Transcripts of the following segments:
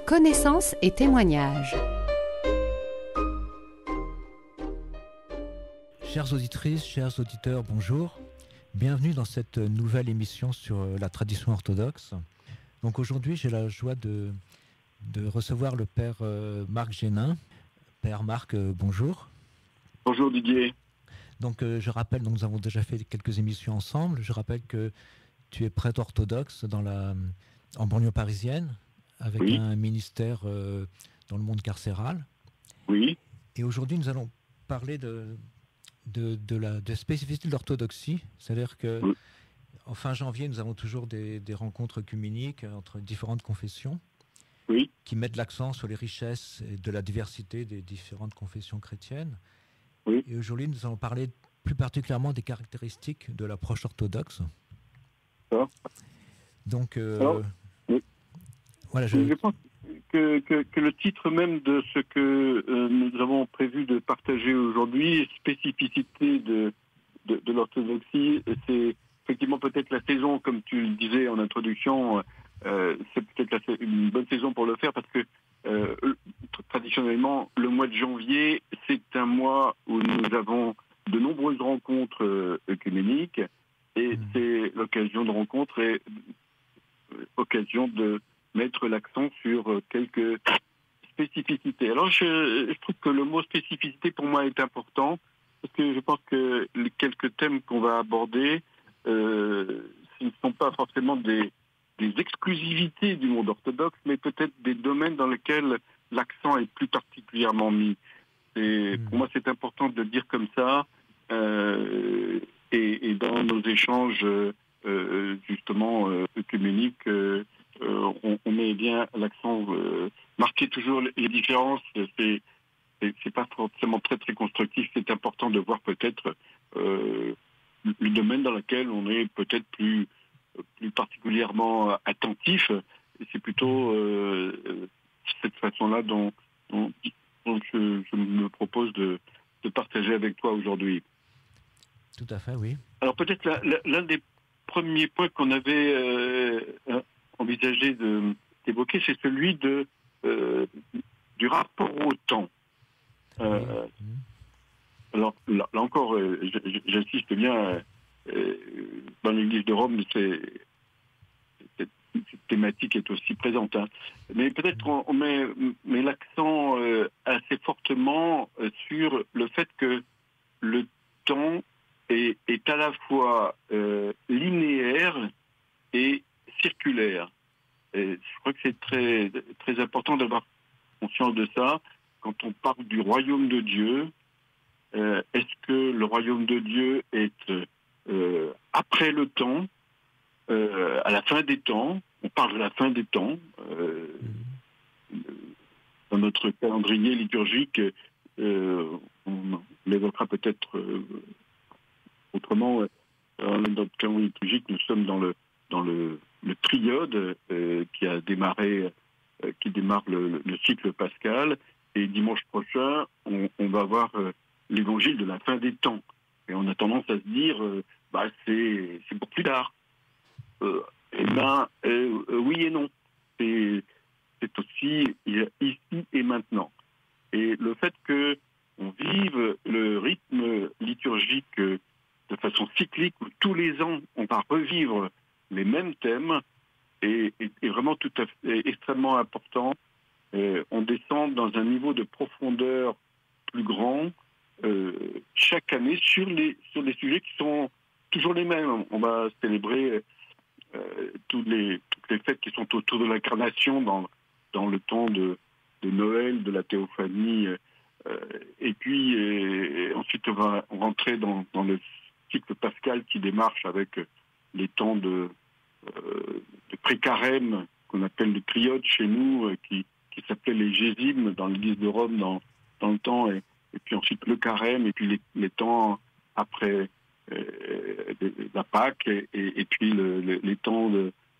Connaissances et témoignages. Chères auditrices, chers auditeurs, bonjour. Bienvenue dans cette nouvelle émission sur la tradition orthodoxe. Donc aujourd'hui, j'ai la joie de recevoir le père Marc Génin. Père Marc, bonjour. Bonjour Didier. Donc je rappelle, nous avons déjà fait quelques émissions ensemble. Je rappelle que tu es prêtre orthodoxe en banlieue parisienne, avec Oui. un ministère dans le monde carcéral. Oui. Et aujourd'hui, nous allons parler de la spécificité de l'orthodoxie. C'est-à-dire que Oui. en fin janvier, nous avons toujours des rencontres œcuméniques entre différentes confessions, Oui. qui mettent l'accent sur les richesses et de la diversité des différentes confessions chrétiennes. Oui. Et aujourd'hui, nous allons parler plus particulièrement des caractéristiques de l'approche orthodoxe. Ça. Donc, Alors, oui. voilà, Je pense que le titre même de ce que nous avons prévu de partager aujourd'hui, spécificité de l'orthodoxie, c'est effectivement peut-être la saison, comme tu le disais en introduction, c'est peut-être une bonne saison pour le faire parce que traditionnellement, le mois de janvier, c'est un mois où nous avons de nombreuses rencontres œcuméniques et c'est l'occasion de rencontres et occasion de mettre l'accent sur quelques spécificités. Alors, je trouve que le mot spécificité, pour moi, est important, parce que je pense que les quelques thèmes qu'on va aborder, ce ne sont pas forcément des exclusivités du monde orthodoxe, mais peut-être des domaines dans lesquels l'accent est plus particulièrement mis. Et pour moi, c'est important de le dire comme ça, et dans nos échanges justement œcuméniques, on met bien l'accent, marquer toujours les différences, c'est pas forcément très très constructif. C'est important de voir peut-être le domaine dans lequel on est peut-être plus particulièrement attentif. Et c'est plutôt cette façon-là dont je me propose de partager avec toi aujourd'hui. tout à fait, oui. Alors peut-être l'un des premiers points qu'on avait envisagé d'évoquer, c'est celui du rapport au temps. Alors là encore, j'insiste bien, dans l'Église de Rome, cette thématique est aussi présente. Hein. Mais peut-être on met l'accent assez fortement sur le fait que le temps est à la fois linéaire et circulaire. Et je crois que c'est très, très important d'avoir conscience de ça. Quand on parle du royaume de Dieu, est-ce que le royaume de Dieu est après le temps, à la fin des temps? On parle de la fin des temps. Dans notre calendrier liturgique, on l'évoquera peut-être autrement. Dans notre calendrier liturgique, nous sommes dans le triode qui démarre le cycle pascal. Et dimanche prochain, on va voir l'évangile de la fin des temps. Et on a tendance à se dire, c'est pour plus tard. Oui et non. C'est aussi ici et maintenant. Et le fait qu'on vive le rythme liturgique de façon cyclique, où tous les ans, on va revivre les mêmes thèmes, est vraiment tout à fait extrêmement important. On descend dans un niveau de profondeur plus grand chaque année sur les sujets qui sont toujours les mêmes. On va célébrer toutes les fêtes qui sont autour de l'incarnation dans le temps de Noël, de la théophanie, et puis ensuite on va rentrer dans le cycle pascal qui démarre avec les temps de pré-carême qu'on appelle le triode chez nous, qui s'appelait les gésimes dans l'église de Rome dans le temps, et puis ensuite le carême, et puis les temps après la Pâque, et puis les temps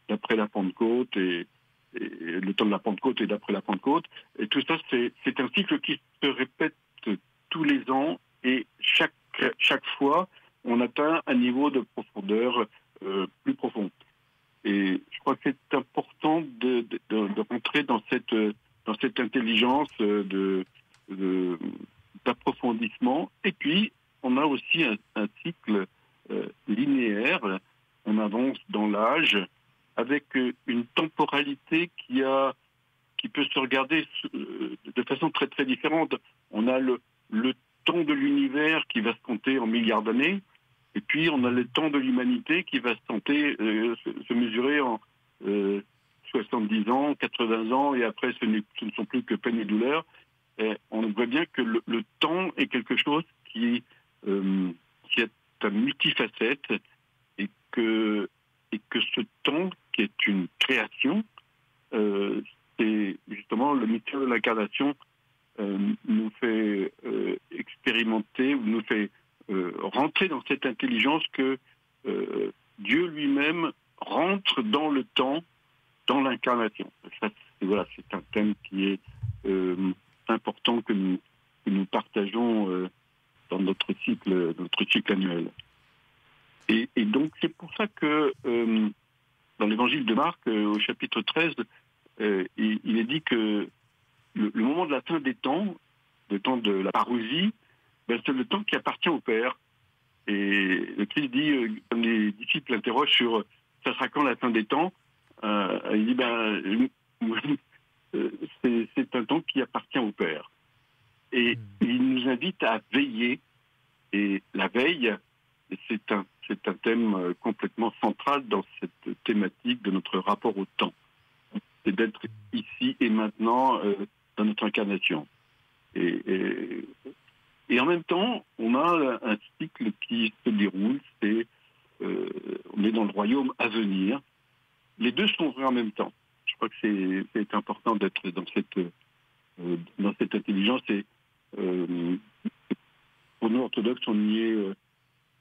d'après la Pentecôte, et le temps de la Pentecôte et d'après la Pentecôte. Et tout ça, c'est un cycle qui se répète tous les ans, et chaque fois, on atteint un niveau de profondeur plus profond. Et je crois que c'est important de rentrer dans cette séances d'approfondissement. Et puis, on a aussi un cycle linéaire. On avance dans l'âge avec une temporalité qui peut se regarder de façon très très différente. On a le temps de l'univers qui va se compter en milliards d'années, et puis on a le temps de l'humanité qui va se mesurer en 70 ans, 80 ans, et après ce ne sont plus que peine et douleur. Et on voit bien que le temps est quelque chose qui est à multifacette, et que ce temps, qui est une création, c'est justement le mystère de l'incarnation, nous fait expérimenter, nous fait rentrer dans cette intelligence que Dieu lui-même rentre dans le temps, dans l'incarnation. Ça, c'est un thème qui est important que nous partageons dans notre cycle annuel. Et donc c'est pour ça que dans l'évangile de Marc, au chapitre 13, il est dit que le moment de la fin des temps, le temps de la parousie, c'est le temps qui appartient au Père. Et le Christ dit, comme les disciples l'interrogent sur ça sera quand la fin des temps, il dit c'est un temps qui appartient au Père. Et il nous invite à veiller. Et la veille, c'est un thème complètement central dans cette thématique de notre rapport au temps. C'est d'être ici et maintenant dans notre incarnation. Et en même temps, on a un cycle qui se déroule, on est dans le royaume à venir. Les deux sont vrais en même temps. Je crois que c'est important d'être dans cette intelligence. Et pour nous, orthodoxes, on y est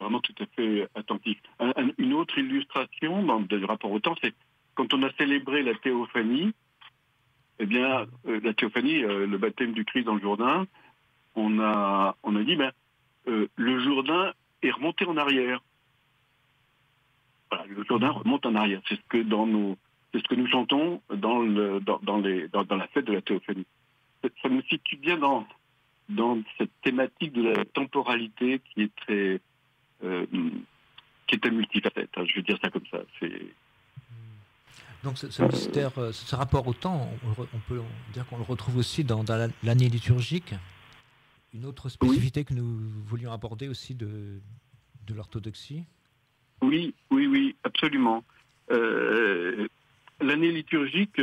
vraiment tout à fait attentif. Une autre illustration dans le rapport au temps, c'est quand on a célébré la théophanie, eh bien, la théophanie, le baptême du Christ dans le Jourdain, on a dit, le Jourdain est remonté en arrière. Voilà, le Jourdain remonte en arrière. C'est ce que nous chantons dans la fête de la théophanie. Ça nous situe bien dans cette thématique de la temporalité qui est très qui est à multifacette. Je vais dire ça comme ça. Donc ce mystère, ce rapport au temps, on peut dire qu'on le retrouve aussi dans l'année liturgique. Une autre spécificité que nous voulions aborder aussi de l'orthodoxie. Oui, absolument. L'année liturgique,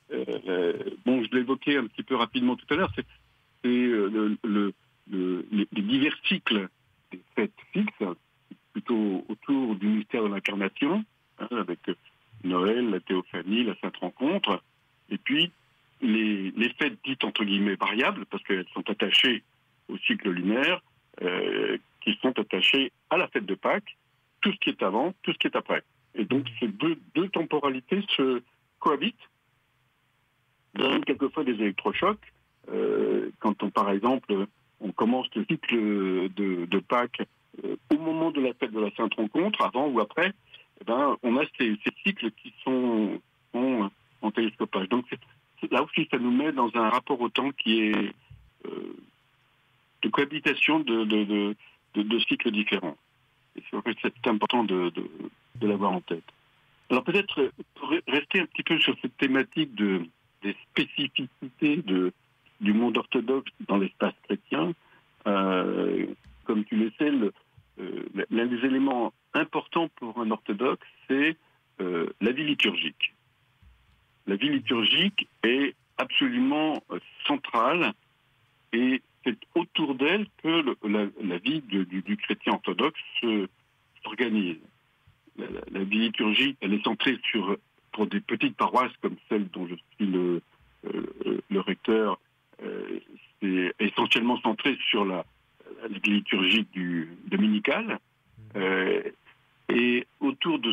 je l'évoquais un petit peu rapidement tout à l'heure, c'est les divers cycles des fêtes fixes, plutôt autour du mystère de l'incarnation, avec Noël, la théophanie, la Sainte Rencontre, et puis les fêtes dites entre guillemets variables, parce qu'elles sont attachées au cycle lunaire, qui sont attachées à la fête de Pâques, tout ce qui est avant, tout ce qui est après. Et donc ces deux temporalités se cohabitent, donnent quelquefois des électrochocs. Quand par exemple, on commence le cycle de Pâques au moment de la fête de la Sainte Rencontre, avant ou après, on a ces cycles qui sont en télescopage. Donc là aussi, ça nous met dans un rapport au temps qui est de cohabitation de cycles différents. Et c'est important de l'avoir en tête. Alors peut-être, pour rester un petit peu sur cette thématique des spécificités du monde orthodoxe dans l'espace chrétien, comme tu le sais, l'un des éléments importants pour un orthodoxe, c'est la vie liturgique. La vie liturgique est absolument centrale, et c'est autour d'elle que la vie du chrétien orthodoxe s'organise. La vie liturgique, elle est centrée pour des petites paroisses comme celle dont je suis le recteur, c'est essentiellement centré sur la vie liturgique dominicale. Et autour de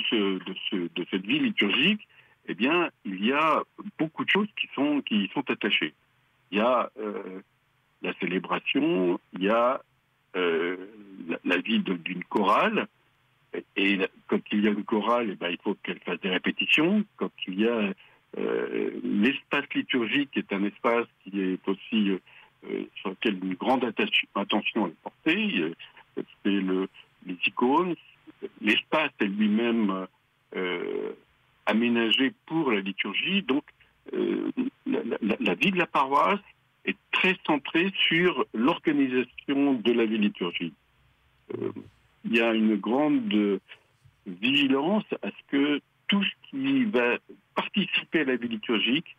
cette vie liturgique, eh bien, il y a beaucoup de choses qui sont attachées. Il y a la célébration, il y a la vie d'une chorale, et quand il y a une chorale, il faut qu'elle fasse des répétitions. Quand il y a l'espace liturgique est un espace qui est aussi sur lequel une grande attention est portée. C'est les icônes, l'espace est lui-même aménagé pour la liturgie. Donc, la vie de la paroisse est très centrée sur l'organisation de la vie liturgique. Il y a une grande vigilance à ce que tout ce qui va participer à la vie liturgique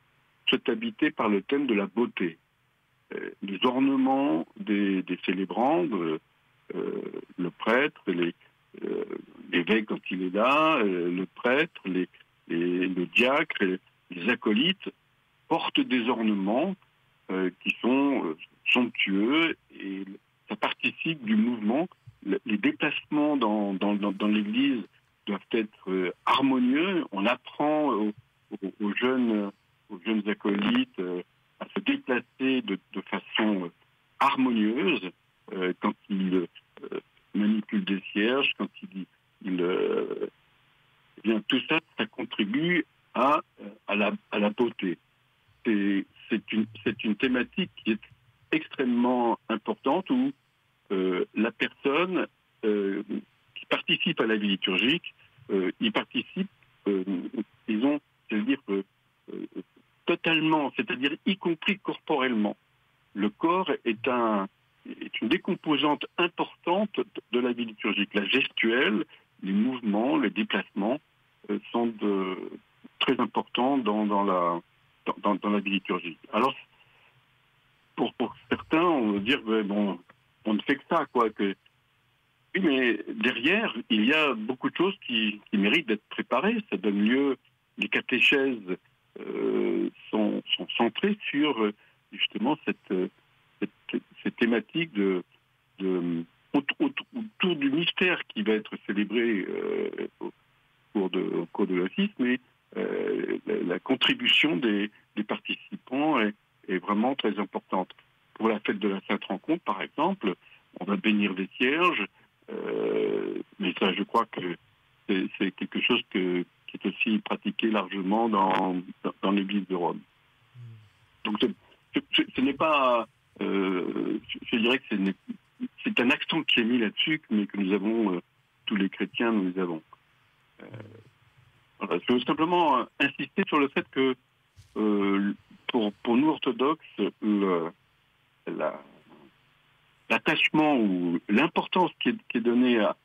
soit habité par le thème de la beauté. Les ornements des célébrants, le prêtre, l'évêque quand il est là, le prêtre, le diacre, les acolytes portent des ornements qui sont somptueux et ça participe du mouvement. Les déplacements dans l'Église doivent être harmonieux. On apprend aux jeunes acolytes à se déplacer de façon harmonieuse quand ils manipulent des cierges, quand bien, tout ça, ça contribue à la beauté. C'est une thématique qui est extrêmement importante où la personne qui participe à la vie liturgique, y participe, totalement, c'est-à-dire y compris corporellement. Le corps est une décomposante importante de la vie liturgique. La gestuelle, les mouvements, les déplacements sont très importants dans la vie liturgique. Alors, pour certains, on va dire, on ne fait que ça, quoi. Oui, mais derrière, il y a beaucoup de choses qui méritent d'être préparées. Ça donne lieu, les catéchèses sont centrées sur justement cette thématique autour du mystère qui va être célébré au cours de l'office, mais la contribution des participants est vraiment très importante. Pour la fête de la Sainte Rencontre, par exemple, on va bénir des cierges, mais ça, je crois que c'est quelque chose qui est aussi pratiqué largement dans l'Église de Rome. Donc, ce n'est pas... je dirais que c'est un accent qui est mis là-dessus, mais que nous avons, tous les chrétiens, nous avons. Voilà. Je veux simplement insister sur le fait que pour nous orthodoxes, l'attachement ou l'importance qui est donnée à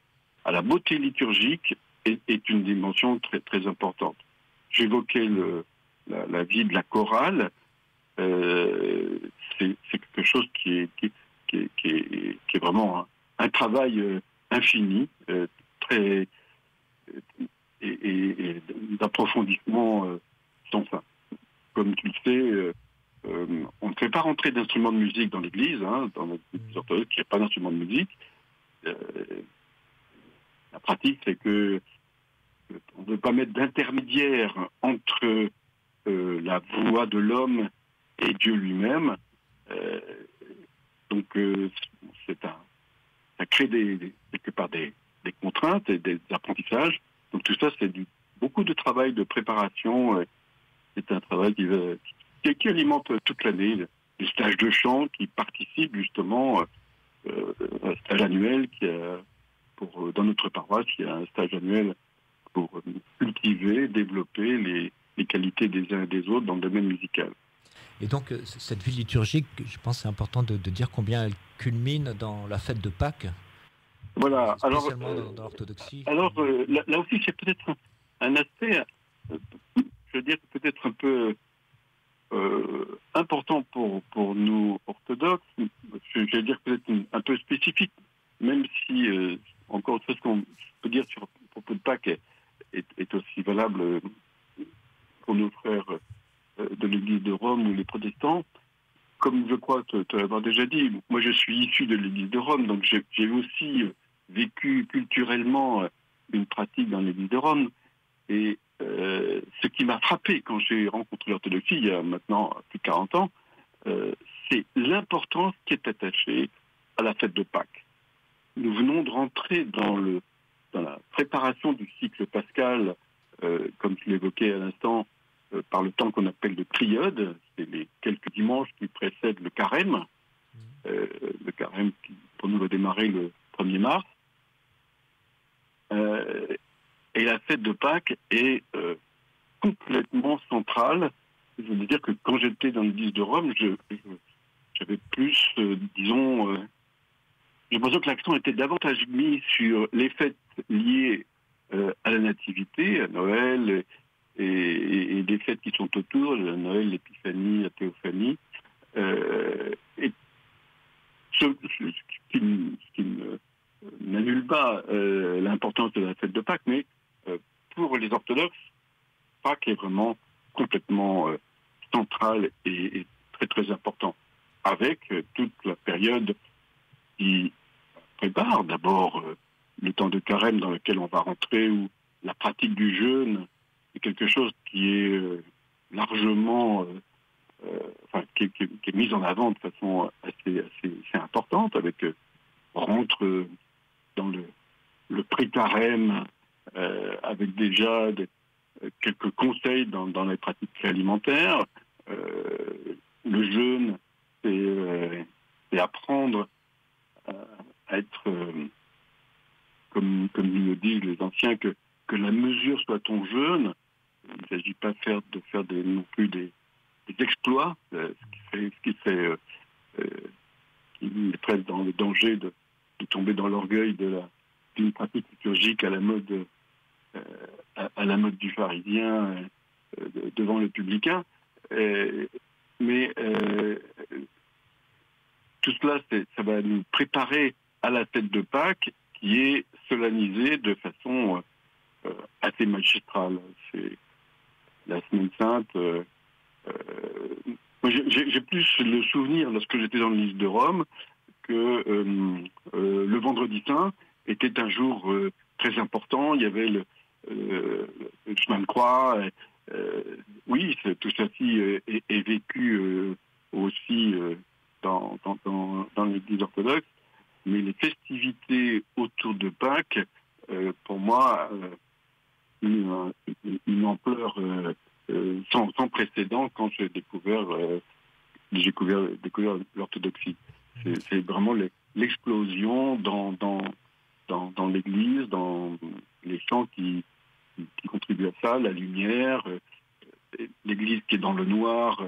la beauté liturgique est une dimension très, très importante. J'évoquais la vie de la chorale. C'est quelque chose qui est vraiment un travail infini, très et d'approfondissement sans fin. Comme tu le sais, on ne fait pas rentrer d'instruments de musique dans l'Église, dans l'Église orthodoxe, il n'y a pas d'instruments de musique. La pratique, c'est que on ne veut pas mettre d'intermédiaire entre la voix de l'homme et Dieu lui-même. Donc, ça crée quelque part des contraintes et des apprentissages. Donc, tout ça, c'est beaucoup de travail de préparation. C'est un travail qui alimente toute l'année. Les stages de chant qui participent justement à un stage annuel dans notre paroisse, il y a un stage annuel pour cultiver, développer les qualités des uns et des autres dans le domaine musical. Et donc, cette vie liturgique, je pense que c'est important de dire combien elle culmine dans la fête de Pâques. Voilà. Spécialement dans l'orthodoxie. Alors, là aussi, c'est peut-être un aspect, je veux dire, peut-être un peu important pour nous orthodoxes, je vais dire peut-être un peu spécifique, même si, encore ce qu'on peut dire sur propos de Pâques est aussi valable pour nos frères de l'Église de Rome ou les protestants. Comme je crois te l'avoir déjà dit, moi je suis issu de l'Église de Rome, donc j'ai aussi vécu culturellement une pratique dans l'Église de Rome. Et ce qui m'a frappé quand j'ai rencontré l'orthodoxie, il y a maintenant plus de 40 ans, c'est l'importance qui est attachée à la fête de Pâques. Nous venons de rentrer dans la préparation du cycle pascal, comme tu l'évoquais à l'instant, par le temps qu'on appelle de triode, c'est les quelques dimanches qui précèdent le carême. Le carême qui, pour nous, va démarrer le 1er mars. Et la fête de Pâques est complètement centrale. Je veux dire que quand j'étais dans l'Église de Rome, j'avais plus, disons, j'ai l'impression que l'accent était davantage mis sur les fêtes liées à la Nativité, à Noël, et des fêtes qui sont autour, Noël, l'Épiphanie, la Théophanie, et ce qui n'annule pas l'importance de la fête de Pâques, mais pour les orthodoxes, Pâques est vraiment complètement central et très très important, avec toute la période qui prépare d'abord le temps de carême dans lequel on va rentrer, où la pratique du jeûne est quelque chose qui est largement, qui est mise en avant de façon assez importante, avec on rentre dans le pré-carême avec déjà quelques conseils dans les pratiques alimentaires. Le jeûne, c'est apprendre à être, comme nous le disent les anciens, que la mesure soit ton jeûne. Il ne s'agit pas non plus des exploits, qui mettrait dans le danger de tomber dans l'orgueil d'une pratique liturgique à la mode du pharisien devant le publicain. Mais tout cela, ça va nous préparer à la fête de Pâques, qui est solennisée de façon assez magistrale. C'est la Semaine Sainte. J'ai plus le souvenir, lorsque j'étais dans l'Église de Rome, que le Vendredi Saint était un jour très important. Il y avait le chemin de croix. Oui, tout ceci est vécu aussi dans l'Église orthodoxe, mais les festivités autour de Pâques, pour moi, une ampleur sans précédent quand j'ai découvert l'orthodoxie. C'est vraiment l'explosion dans l'Église, dans les chants qui contribuent à ça, la lumière, l'Église qui est dans le noir,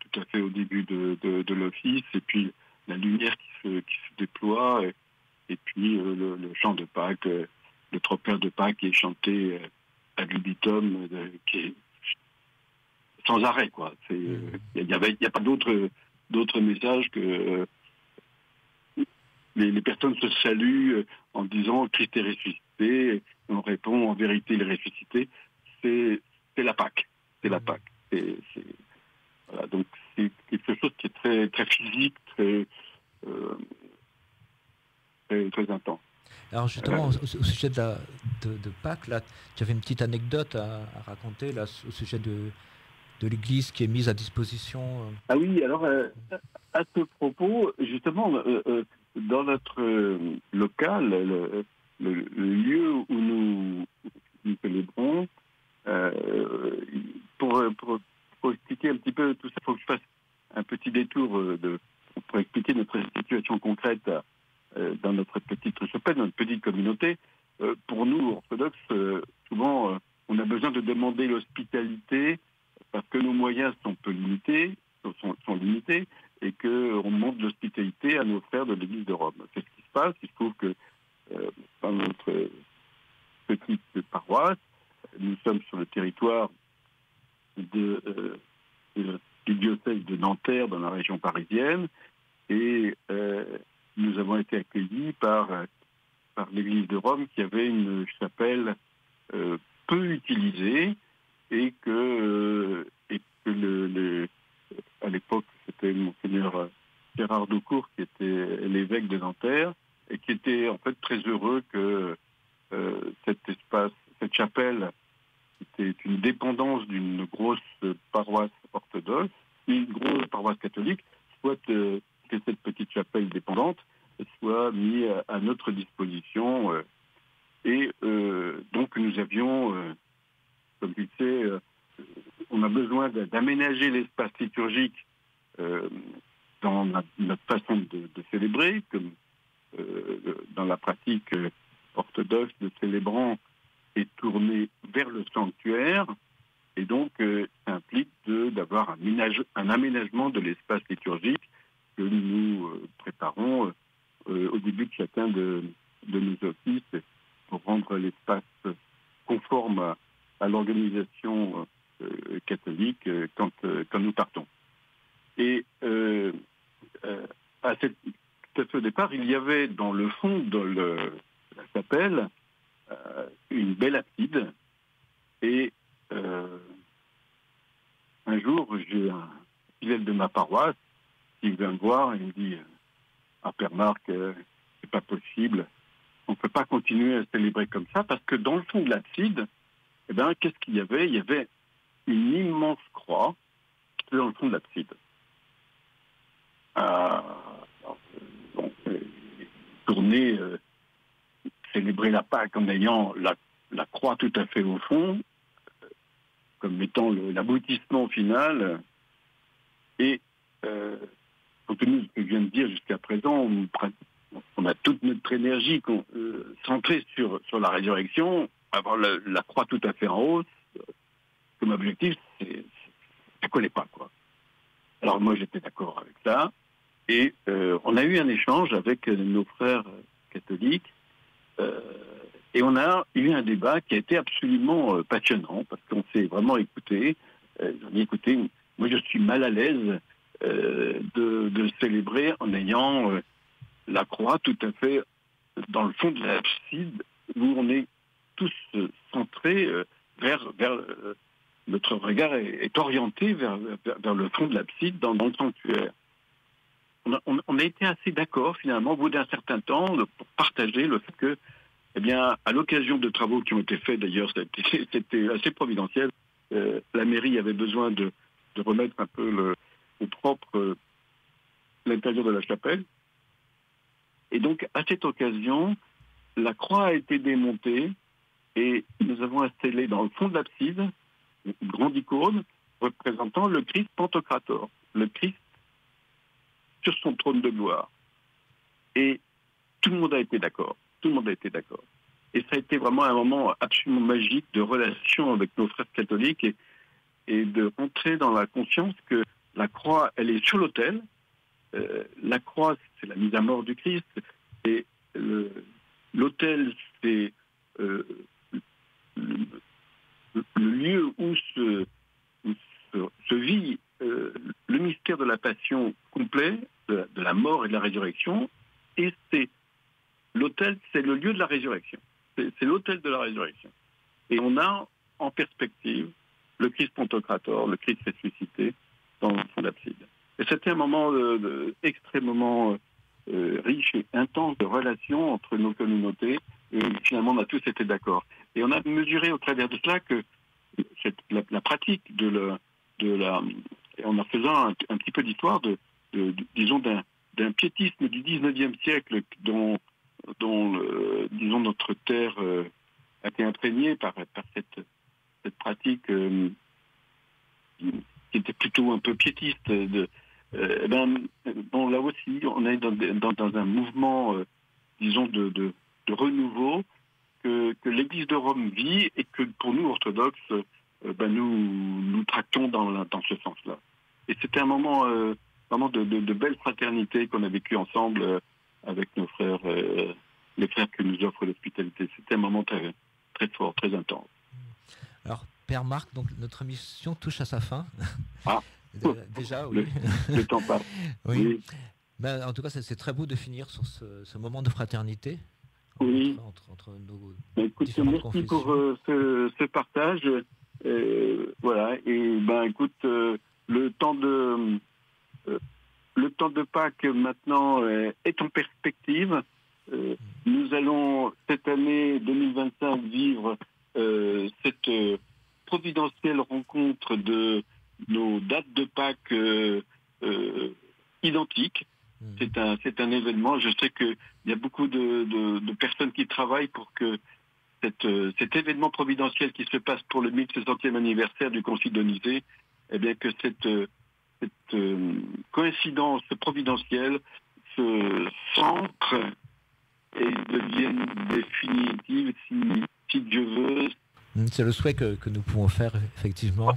tout à fait au début de l'office, et puis la lumière qui se déploie, et puis le chant de Pâques, le tropeur de Pâques qui est chanté ad libitum, qui est sans arrêt, quoi. Il n'y a pas d'autre message que les personnes se saluent en disant Christ est ressuscité, et on répond en vérité il est ressuscité. C'est la Pâque. C'est la Pâque. Voilà, donc c'est quelque chose qui est très, très physique, très intense. Alors justement, au sujet de Pâques, là, tu avais une petite anecdote à raconter là, au sujet de l'Église qui est mise à disposition. Ah oui, alors à ce propos, justement, dans notre local, le lieu où nous célébrons, pour expliquer un petit peu tout ça, il faut que je fasse un petit détour pour expliquer notre situation concrète dans notre petite chapelle, dans notre petite communauté. Pour nous, orthodoxes, souvent, on a besoin de demander l'hospitalité parce que nos moyens sont limités, et qu'on demande l'hospitalité à nos frères de l'Église de Rome. C'est ce qui se passe. Il se trouve que dans notre petite paroisse, nous sommes sur le territoire du diocèse de Nanterre, dans la région parisienne, et nous avons été accueillis par l'Église de Rome, qui avait une chapelle peu utilisée, et que à l'époque, c'était Monseigneur Gérard Daucourt, qui était l'évêque de Nanterre, et qui était en fait très heureux que cette chapelle, qui était une dépendance d'une grosse paroisse orthodoxe, une grosse paroisse catholique, soit que cette petite chapelle dépendante soit mise à notre disposition. Et donc nous avions, comme tu sais, on on a besoin d'aménager l'espace liturgique dans notre façon de célébrer, comme dans la pratique orthodoxe, le célébrant est tourné vers le sanctuaire, et donc ça implique d'avoir un aménagement de l'espace liturgique que nous préparons au début de chacun de nos offices pour rendre l'espace conforme à l'organisation catholique quand nous partons. Et à ce départ, il y avait dans le fond de la chapelle une belle abside, et un jour, j'ai un fidèle de ma paroisse qui vient me voir et me dit Père Marc, c'est pas possible, on ne peut pas continuer à célébrer comme ça, parce que dans le fond de l'abside, qu'est-ce qu'il y avait? Il y avait une immense croix dans le fond de l'abside. Tourner, célébrer la Pâque en ayant la croix tout à fait au fond, comme étant l'aboutissement final. Et compte tenu de ce que je viens de dire jusqu'à présent, on a toute notre énergie centrée sur la résurrection. Avoir la croix tout à fait en hausse, comme objectif, ça ne collait pas, quoi. Alors moi, j'étais d'accord avec ça. Et on a eu un échange avec nos frères catholiques. Et on a eu un débat qui a été absolument passionnant, parce qu'on s'est vraiment écouté. J'en ai écouté. Moi, je suis mal à l'aise de célébrer en ayant la croix tout à fait dans le fond de l'abside, où on est tous centrés vers notre regard est orienté vers le fond de l'abside dans le sanctuaire. On a été assez d'accord finalement au bout d'un certain temps pour partager le fait que, à l'occasion de travaux qui ont été faits, d'ailleurs c'était assez providentiel, la mairie avait besoin de remettre un peu au propre l'intérieur de la chapelle. Et donc à cette occasion, la croix a été démontée et nous avons installé dans le fond de l'abside une grande icône représentant le Christ Pantocrator, le Christ sur son trône de gloire. Et tout le monde a été d'accord. Tout le monde a été d'accord. Et ça a été vraiment un moment absolument magique de relation avec nos frères catholiques et de rentrer dans la conscience que la croix, elle est sur l'autel. La croix, c'est la mise à mort du Christ. Et l'autel, c'est le lieu où se vit le mystère de la passion complet, de la mort et de la résurrection. Et l'autel, c'est le lieu de la résurrection. C'est l'autel de la résurrection. Et on a en perspective le Christ Pantocrator, le Christ ressuscité, dans le fond de l'abside. Et c'était un moment extrêmement riche et intense de relations entre nos communautés. Et finalement, on a tous été d'accord. Et on a mesuré au travers de cela que la pratique en faisant un petit peu d'histoire disons d'un piétisme du 19e siècle dont disons notre terre a été imprégnée par cette pratique qui était plutôt un peu piétiste. Là aussi, on est dans un mouvement, disons, de renouveau que l'Église de Rome vit et que pour nous, orthodoxes, nous tractons dans ce sens-là. Et c'était un moment vraiment de belle fraternité qu'on a vécu ensemble avec nos frères, les frères que nous offre l'hospitalité. C'était un moment très, très fort, très intense. Alors, Père Marc, donc notre émission touche à sa fin. Ah. Déjà, oui. Le temps passe. Oui. Ben, en tout cas, c'est très beau de finir sur ce moment de fraternité. Oui. Entre nos écoute, merci pour ce partage. Voilà. Et écoute, le temps de Pâques maintenant est en perspective. Nous allons cette année 2025 vivre cette providentielle rencontre de nos dates de Pâques identiques. C'est un événement. Je sais qu'il y a beaucoup de personnes qui travaillent pour que cet événement providentiel qui se passe pour le 1700e anniversaire du Concile de Nicée, eh bien que cette coïncidence providentielle se centre et devienne définitive si Dieu veut. C'est le souhait que nous pouvons faire, effectivement.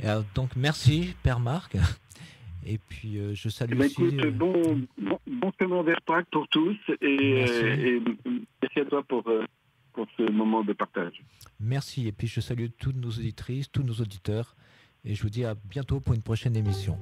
Et alors, donc, merci, Père Marc. Et puis, je salue aussi... Écoute, bon chemin vers Pâques pour tous. Et merci à toi pour ce moment de partage. Merci. Et puis, je salue toutes nos auditrices, tous nos auditeurs. Et je vous dis à bientôt pour une prochaine émission.